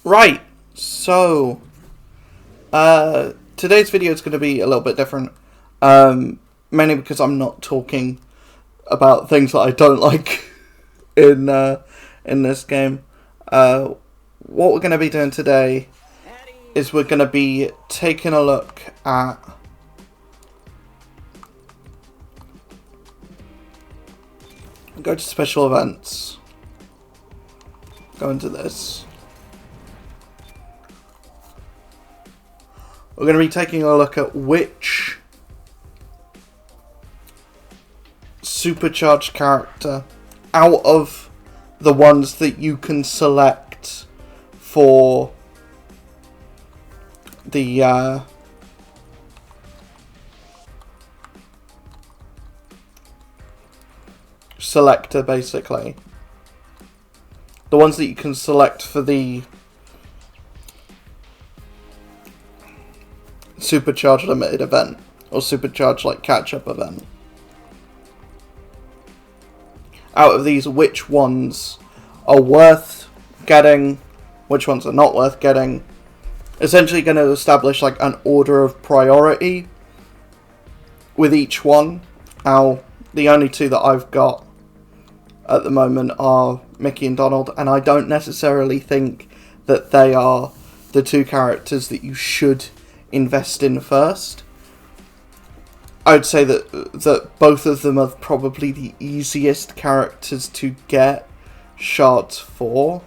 Right, so, today's video is going to be a little bit different, mainly because I'm not talking about things that I don't like in this game. What we're going to be doing today is we're going to be taking a look at go to special events, go into this. We're going to be taking a look at which Superchage character out of the ones that you can select for the selector, basically. The ones that you can select for the Supercharge limited event, or Supercharge like catch-up event. Out of these, which ones are worth getting, which ones are not worth getting. Essentially going to establish like an order of priority with each one. Now, the only two that I've got at the moment are Mickey and Donald, and I don't necessarily think that they are the two characters that you should invest in first. I would say that both of them are probably the easiest characters to get shards for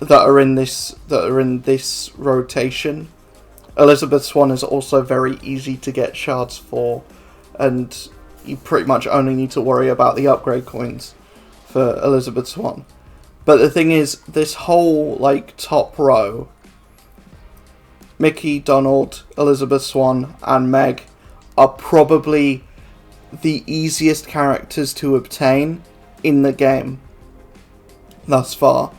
that are in this rotation. Elizabeth Swan is also very easy to get shards for, and you pretty much only need to worry about the upgrade coins for Elizabeth Swan. But the thing is, this whole like top row, Mickey, Donald, Elizabeth Swan, and Meg, are probably the easiest characters to obtain in the game thus far.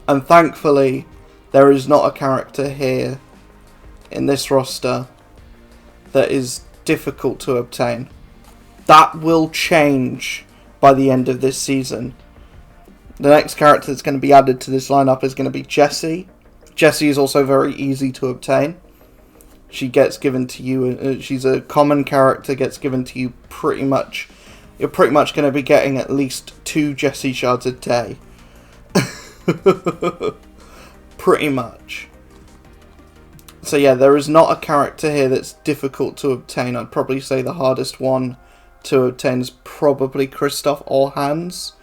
And thankfully, there is not a character here in this roster that is difficult to obtain. That will change by the end of this season. The next character that's going to be added to this lineup is going to be Jessie. Jessie is also very easy to obtain. She gets given to you, she's a common character, gets given to you pretty much. You're pretty much going to be getting at least 2 Jessie shards a day. Pretty much. So yeah, there is not a character here that's difficult to obtain. I'd probably say the hardest one to obtain is probably Kristoff or Hans,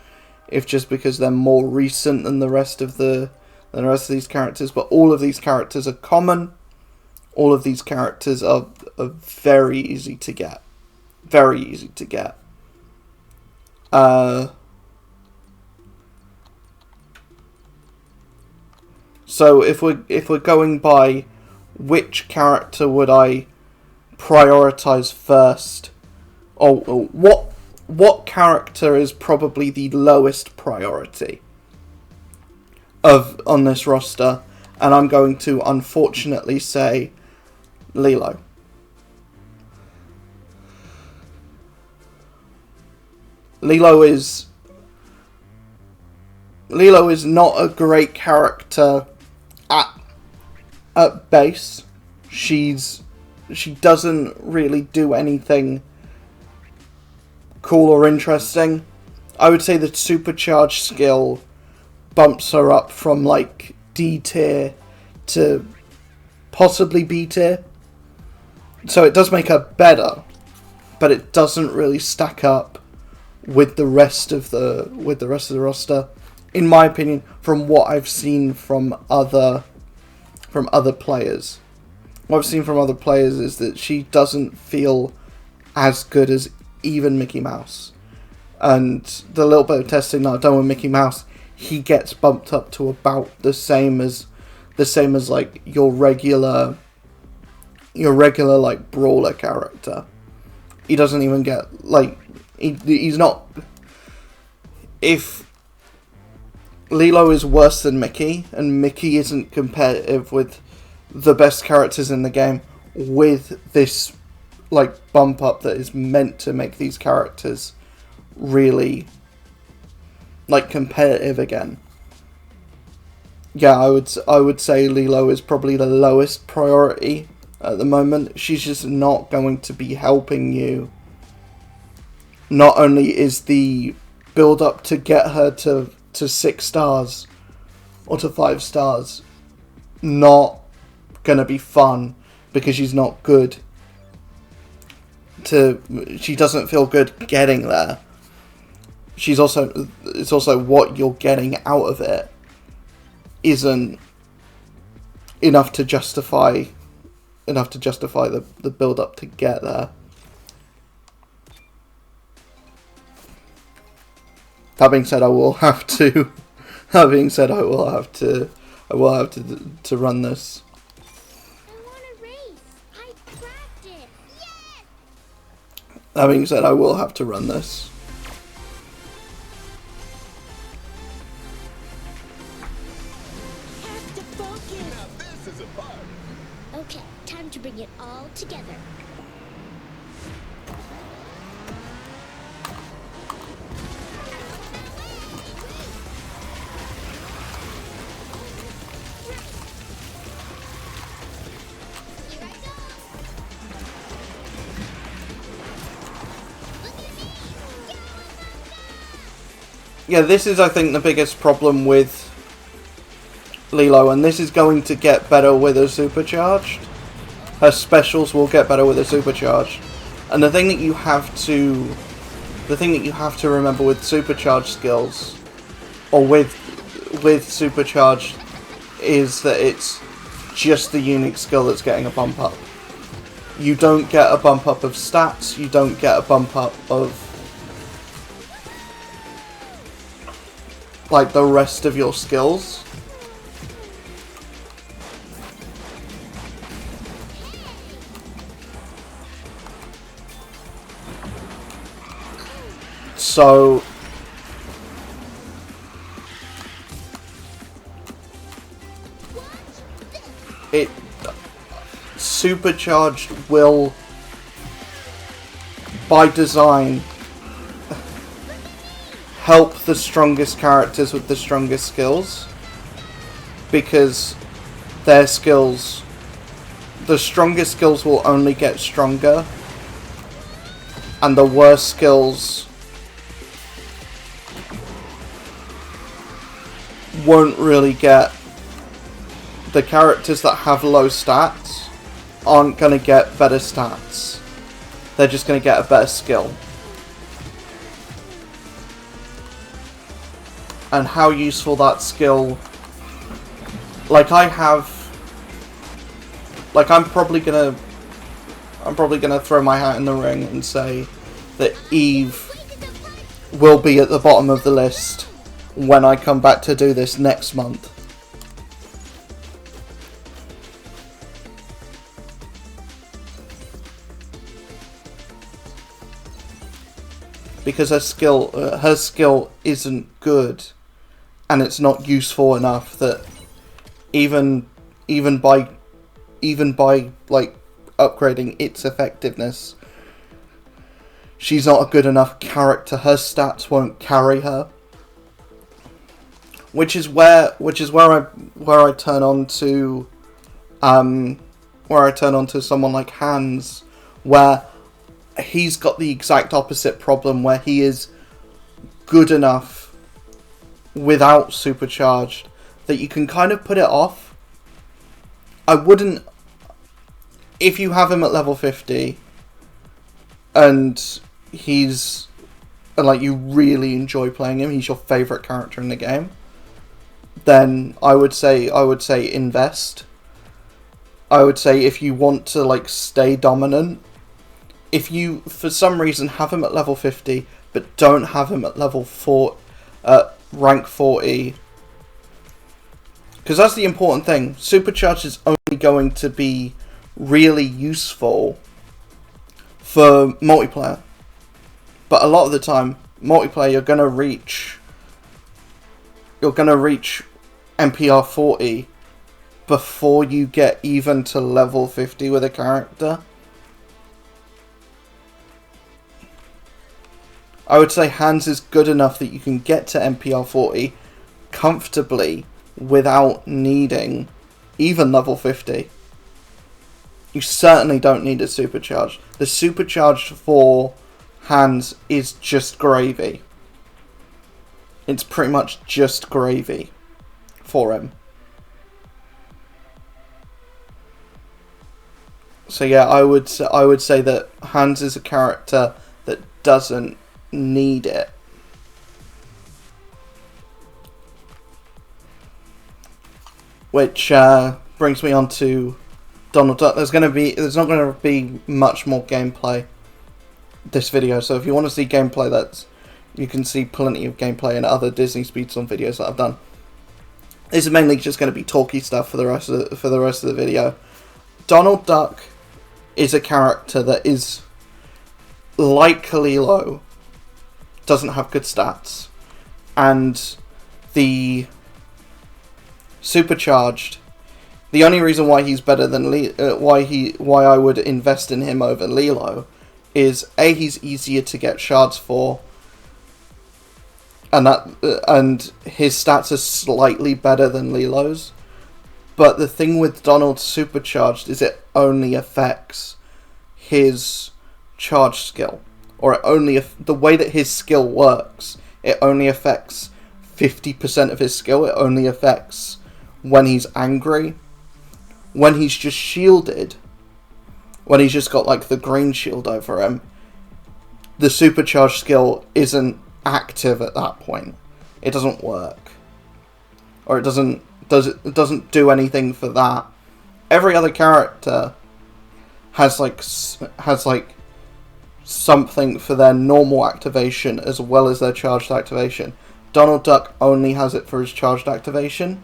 if just because they're more recent than the rest of these characters. But all of these characters are common. All of these characters are very easy to get. Very easy to get. So if we're going by which character would I prioritize first, or what character is probably the lowest priority on this roster, and I'm going to unfortunately say Lilo. Lilo is not a great character at base. She doesn't really do anything cool or interesting. I would say the Supercharge skill bumps her up from like D tier to possibly B tier. So it does make her better, but it doesn't really stack up with the rest of the roster, in my opinion, from what I've seen from other players. What I've seen from other players is that she doesn't feel as good as even Mickey Mouse. And the little bit of testing that I've done with Mickey Mouse, he gets bumped up to about the same as like your regular like brawler character. He doesn't even get like he's not. If Lilo is worse than Mickey, and Mickey isn't competitive with the best characters in the game, with this like bump up that is meant to make these characters really like competitive again, yeah, I would say Lilo is probably the lowest priority at the moment. She's just not going to be helping you. Not only is the build up to get her to 6 stars or to 5 stars not gonna be fun because she's not good. She doesn't feel good getting there. It's also what you're getting out of it isn't enough to justify the build up to get there. That being said, I will have to run this. I want to race. I practice. Yes! That being said, I will have to run this. Have to focus. Now this is a bug. Okay, time to bring it all together. Yeah, this is, I think, the biggest problem with Lilo, and this is going to get better with her supercharged. Her specials will get better with her supercharged. And the thing that you have to remember with supercharged skills, or with supercharged, is that it's just the unique skill that's getting a bump up. You don't get a bump up of stats, you don't get a bump up of like the rest of your skills. So it supercharged will by design help the strongest characters with the strongest skills, because their skills, the strongest skills will only get stronger, and the worst skills won't really get. The characters that have low stats aren't going to get better stats. They're just going to get a better skill. And how useful that skill, like I'm probably gonna throw my hat in the ring and say that Eve will be at the bottom of the list when I come back to do this next month. Because her skill isn't good, and it's not useful enough that even by like upgrading its effectiveness, she's not a good enough character. Her stats won't carry her, which is where I turn on to someone like Hans, where he's got the exact opposite problem, where he is good enough without supercharged that you can kind of put it off. I wouldn't, if you have him at level 50 and you really enjoy playing him, he's your favourite character in the game, then I would say invest. I would say if you want to like stay dominant, if you for some reason have him at level 50 but don't have him at level 4 rank 40, because that's the important thing. Supercharge is only going to be really useful for multiplayer, but a lot of the time multiplayer you're gonna reach MPR 40 before you get even to level 50 with a character. I would say Hans is good enough that you can get to MPR 40 comfortably without needing even level 50. You certainly don't need a supercharge. The supercharge for Hans is just gravy. It's pretty much just gravy for him. So yeah, I would say that Hans is a character that doesn't need it. Which brings me on to Donald Duck. There's not going to be much more gameplay this video. So if you want to see gameplay, you can see plenty of gameplay in other Disney Speedstorm videos that I've done. This is mainly just going to be talky stuff for the rest of the video. Donald Duck is a character that is, like Lilo, doesn't have good stats, and the Supercharged. The only reason why he's better than why I would invest in him over Lilo is A, he's easier to get shards for, and his stats are slightly better than Lilo's. But the thing with Donald Supercharged is it only affects his charge skill, or the way that his skill works. It only affects 50% of his skill. It only affects when he's angry. When he's just shielded, when he's just got like the green shield over him, the supercharged skill isn't active at that point. It doesn't work, or it doesn't do anything for that. Every other character has like something for their normal activation as well as their charged activation. Donald Duck only has it for his charged activation.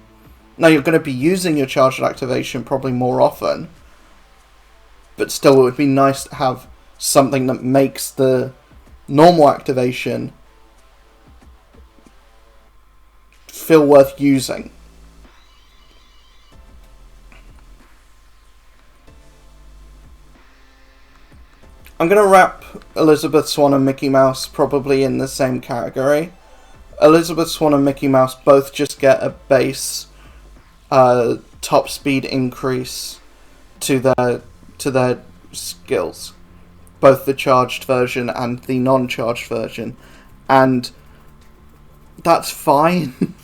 Now, you're going to be using your charged activation probably more often, but still it would be nice to have something that makes the normal activation feel worth using. I'm going to wrap Elizabeth Swann and Mickey Mouse probably in the same category. Elizabeth Swann and Mickey Mouse both just get a base top speed increase to their skills, both the charged version and the non-charged version, and that's fine.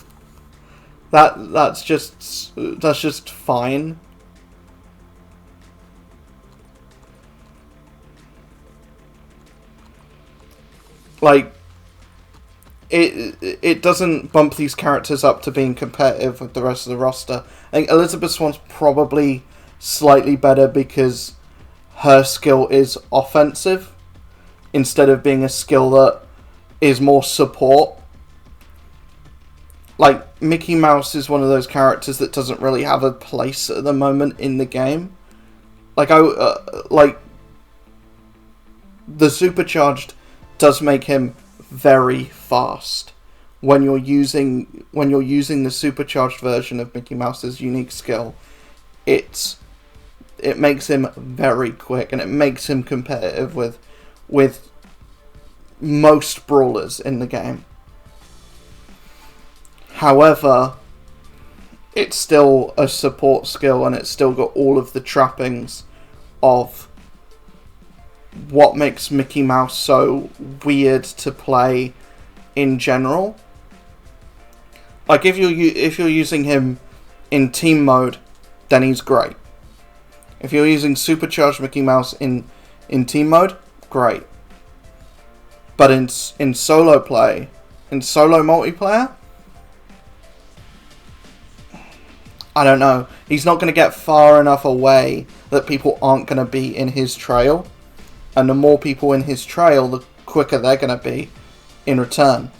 that's just fine. Like, it doesn't bump these characters up to being competitive with the rest of the roster. I think Elizabeth Swann's probably slightly better because her skill is offensive instead of being a skill that is more support. Like, Mickey Mouse is one of those characters that doesn't really have a place at the moment in the game. Like, the Supercharged does make him very fast when you're using the supercharged version of Mickey Mouse's unique skill. It makes him very quick, and it makes him competitive with most brawlers in the game. However, it's still a support skill, and it's still got all of the trappings of what makes Mickey Mouse so weird to play in general. Like, if you're using him in team mode, then he's great. If you're using Supercharged Mickey Mouse in team mode, great. But in solo play, in solo multiplayer, I don't know. He's not going to get far enough away that people aren't going to be in his trail. And the more people in his trail, the quicker they're going to be in return.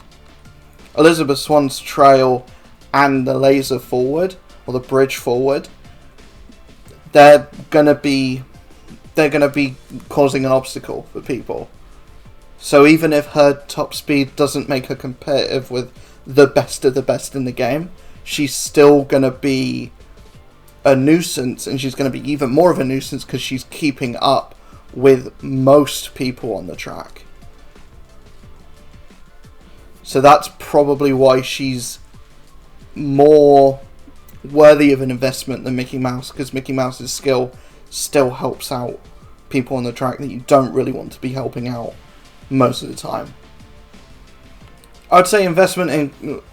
Elizabeth Swann's trail and the laser forward, or the bridge forward, they're going to be causing an obstacle for people. So even if her top speed doesn't make her competitive with the best of the best in the game, she's still going to be a nuisance, and she's going to be even more of a nuisance because she's keeping up with most people on the track. So that's probably why she's more worthy of an investment than Mickey Mouse, because Mickey Mouse's skill still helps out people on the track that you don't really want to be helping out most of the time. I would say investment in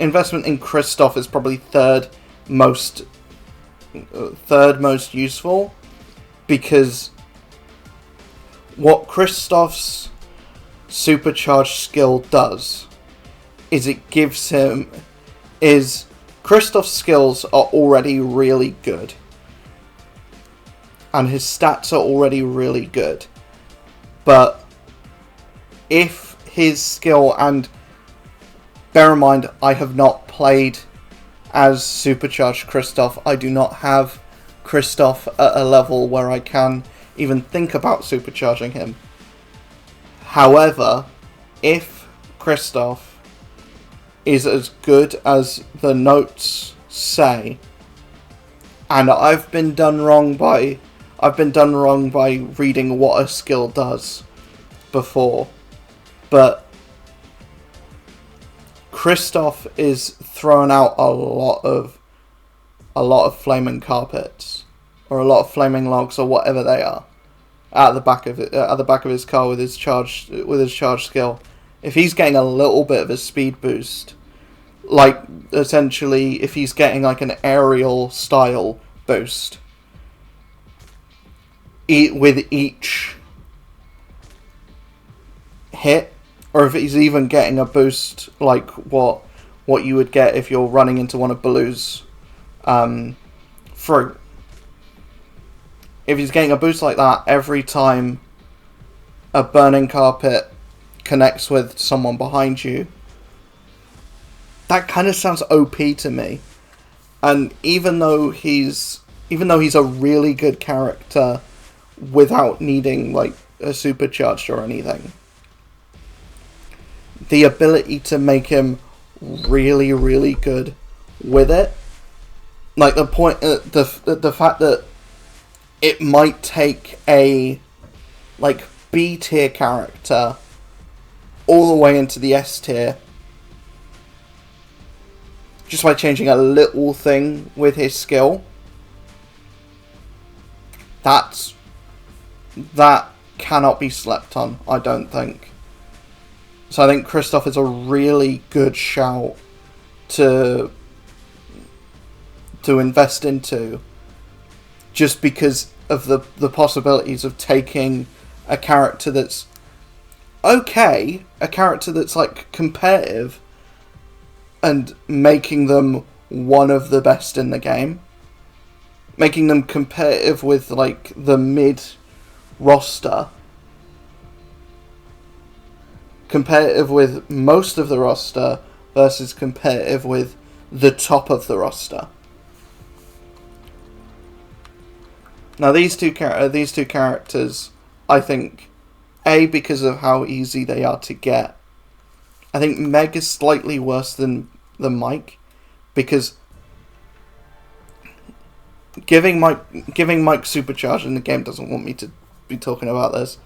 Kristoff is probably third most useful, because what Kristoff's Supercharged skill does is Kristoff's skills are already really good, and his stats are already really good, but if his skill, and bear in mind, I have not played as Supercharged Kristoff. I do not have Kristoff at a level where I can even think about supercharging him. However, if Kristoff is as good as the notes say, and I've been done wrong by reading what a skill does before, but Kristoff is throwing out a lot of flaming carpets, or a lot of flaming logs, or whatever they are, at the back of his car with his charge skill. If he's getting a little bit of a speed boost, like essentially if he's getting like an aerial style boost with each hit, or if he's even getting a boost like what you would get if you're running into one of Baloo's fruit. If he's getting a boost like that every time a burning carpet connects with someone behind you, that kind of sounds OP to me. And even though he's a really good character without needing like a supercharged or anything, the ability to make him really, really good with it, like the fact that it might take a like B tier character all the way into the S tier just by changing a little thing with his skill, that cannot be slept on, I don't think. So I think Kristoff is a really good shout to invest into, just because of the possibilities of taking a character that's okay, a character that's like competitive, and making them one of the best in the game. Making them competitive with like the mid roster. Competitive with most of the roster versus competitive with the top of the roster. Now these two characters, I think, A, because of how easy they are to get. I think Meg is slightly worse than Mike, because giving Mike Supercharge in the game doesn't want me to be talking about this.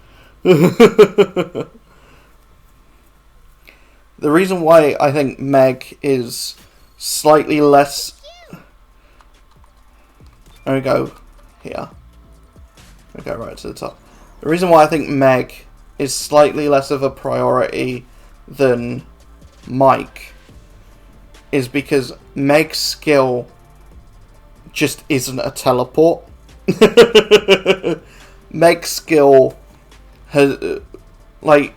The reason why I think Meg is slightly less... There we go. Here. We go right to the top. The reason why I think Meg is slightly less of a priority than Mike is because Meg's skill just isn't a teleport. Meg's skill has, like...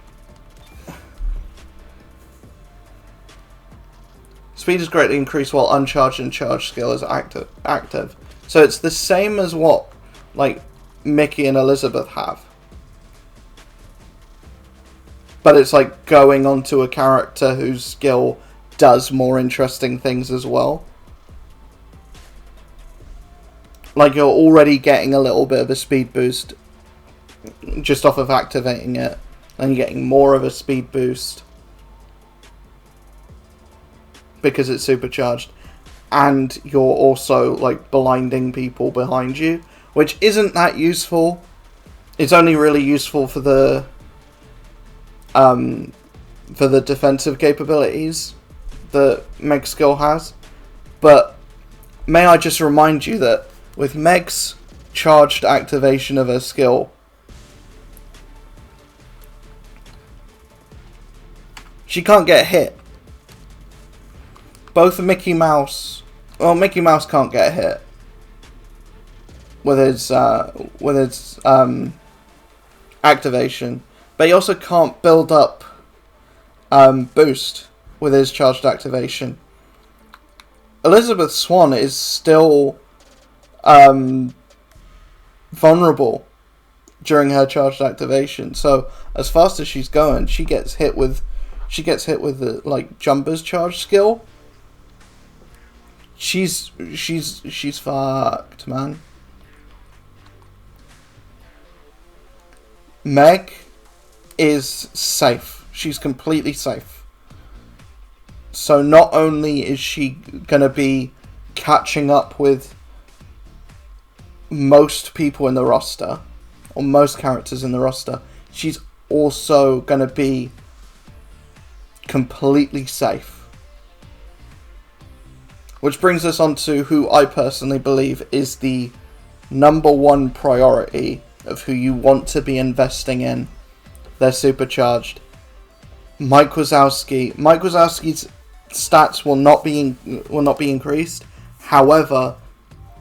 Speed is greatly increased while uncharged and charged skill is active. So it's the same as what, like, Mickey and Elizabeth have. But it's like going onto a character whose skill does more interesting things as well. Like, you're already getting a little bit of a speed boost just off of activating it. And you're getting more of a speed boost because it's supercharged. And you're also, like, blinding people behind you, which isn't that useful. It's only really useful for the defensive capabilities that Meg's skill has. But may I just remind you that with Meg's charged activation of her skill, she can't get hit. Both Mickey Mouse... Well, Mickey Mouse can't get hit with his activation, but he also can't build up boost with his charged activation. Elizabeth Swann is still vulnerable during her charged activation, so as fast as she's going, she gets hit with the like Jumper's charge skill. She's fucked, man. Meg is safe. She's completely safe. So not only is she gonna be catching up with most people in the roster, or most characters in the roster, she's also gonna be completely safe. Which brings us on to who I personally believe is the number one priority of who you want to be investing in. They're supercharged. Mike Wazowski. Mike Wazowski's stats will not be increased. However,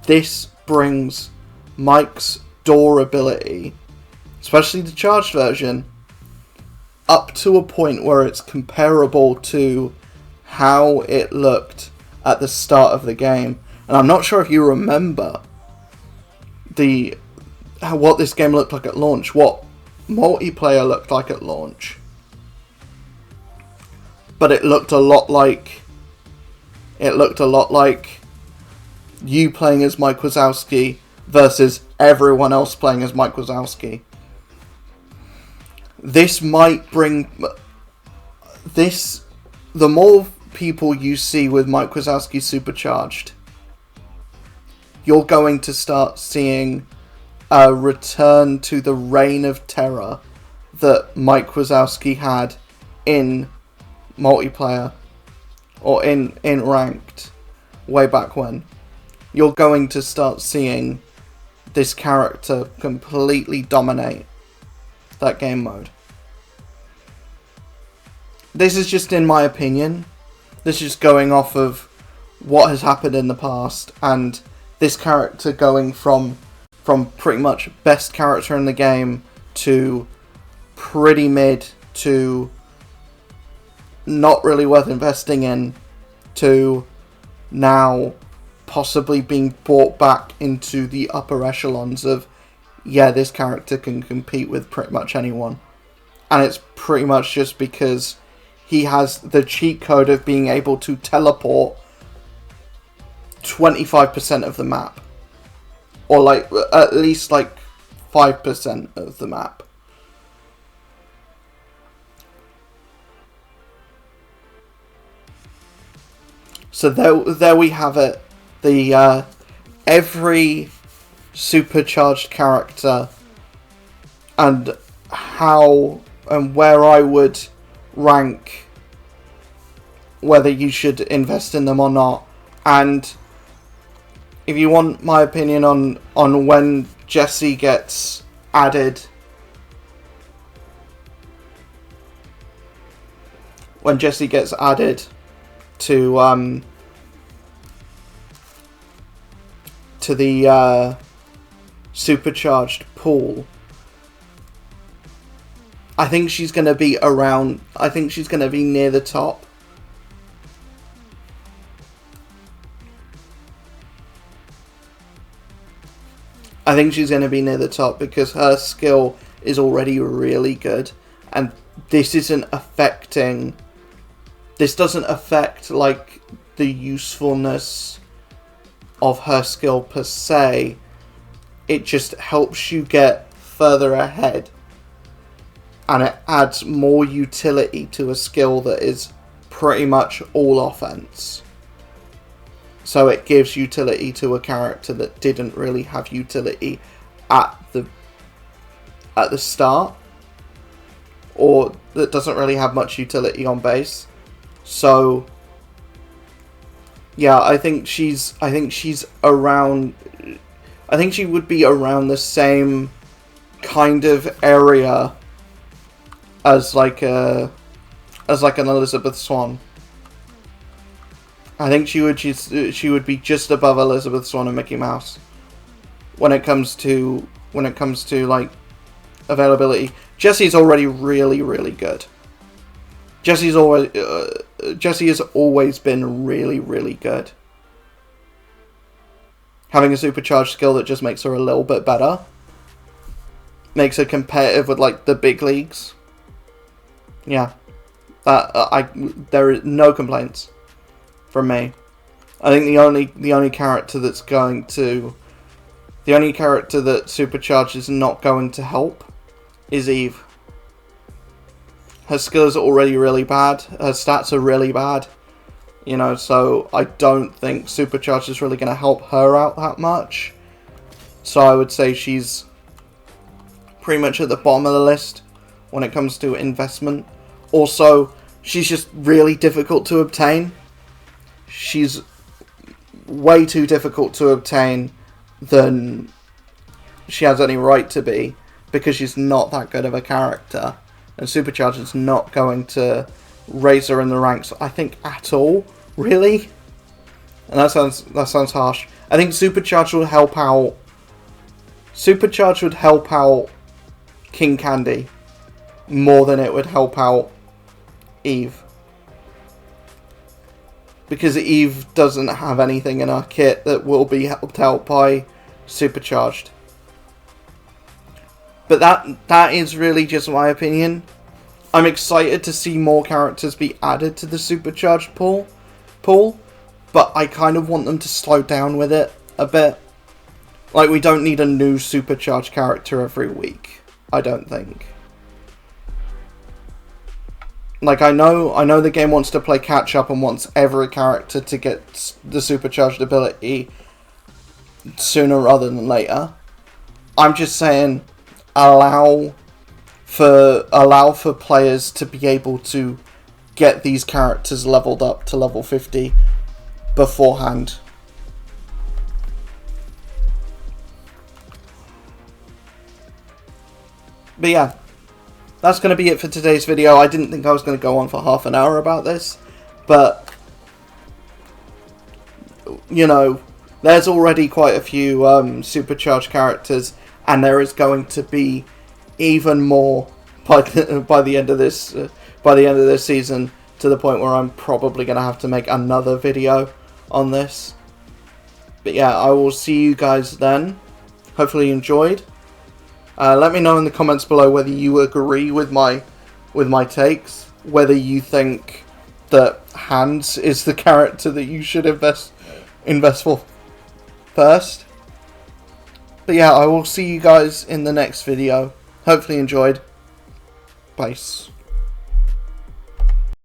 this brings Mike's door ability, especially the charged version, up to a point where it's comparable to how it looked at the start of the game. And I'm not sure if you remember what this game looked like at launch, what multiplayer looked like at launch. But it looked a lot like you playing as Mike Wazowski versus everyone else playing as Mike Wazowski. This might bring the more people you see with Mike Wazowski supercharged, you're going to start seeing a return to the reign of terror that Mike Wazowski had in multiplayer or in ranked way back when. You're going to start seeing this character completely dominate that game mode. This is just in my opinion. This is going off of what has happened in the past, and this character going from pretty much best character in the game to pretty mid to not really worth investing in to now possibly being brought back into the upper echelons of, yeah, this character can compete with pretty much anyone. And it's pretty much just because he has the cheat code of being able to teleport 25% of the map. Or like, at least like 5% of the map. So there we have it. The every supercharged character and how and where I would rank whether you should invest in them or not. And if you want my opinion on when Jessie gets added, to the supercharged pool, I think she's going to be around. I think she's going to be near the top. I think she's going to be near the top because her skill is already really good, and this doesn't affect like the usefulness of her skill per se. It just helps you get further ahead, and it adds more utility to a skill that is pretty much all offense. So it gives utility to a character that didn't really have utility at the start, or that doesn't really have much utility on base. So Yeah, I think she's around. I think she would be around the same kind of area as like an Elizabeth Swann. I think she would be just above Elizabeth Swann and Mickey Mouse when it comes to like availability. Jesse's already really good. Jessie has always been really good. Having a supercharged skill that just makes her a little bit better. Makes her competitive with like the big leagues. Yeah. There is no complaints from me. I think the only character that Supercharge is not going to help is Eve. Her skills are already really bad. Her stats are really bad. You know, so I don't think Supercharge is really going to help her out that much. So I would say she's pretty much at the bottom of the list when it comes to investment. Also, she's just really difficult to obtain. She's way too difficult to obtain than she has any right to be, because she's not that good of a character. And Supercharge is not going to raise her in the ranks, I think, at all, really. And that sounds harsh. I think Supercharge would help out. Supercharge would help out King Candy more than it would help out Eve. Because Eve doesn't have anything in her kit that will be helped out by Supercharged. But that is really just my opinion. I'm excited to see more characters be added to the Supercharged pool, but I kind of want them to slow down with it a bit. Like, we don't need a new Supercharged character every week, I don't think. Like, I know the game wants to play catch up and wants every character to get the Supercharged ability sooner rather than later. I'm just saying, allow for players to be able to get these characters leveled up to level 50 beforehand. But yeah, that's going to be it for today's video. I didn't think I was going to go on for half an hour about this, but you know, there's already quite a few Supercharged characters, and there is going to be even more by the end of this season, to the point where I'm probably going to have to make another video on this. But yeah, I will see you guys then. Hopefully you enjoyed. Let me know in the comments below whether you agree with my takes, whether you think that Hans is the character that you should invest for first. But yeah, I will see you guys in the next video. Hopefully you enjoyed. Peace.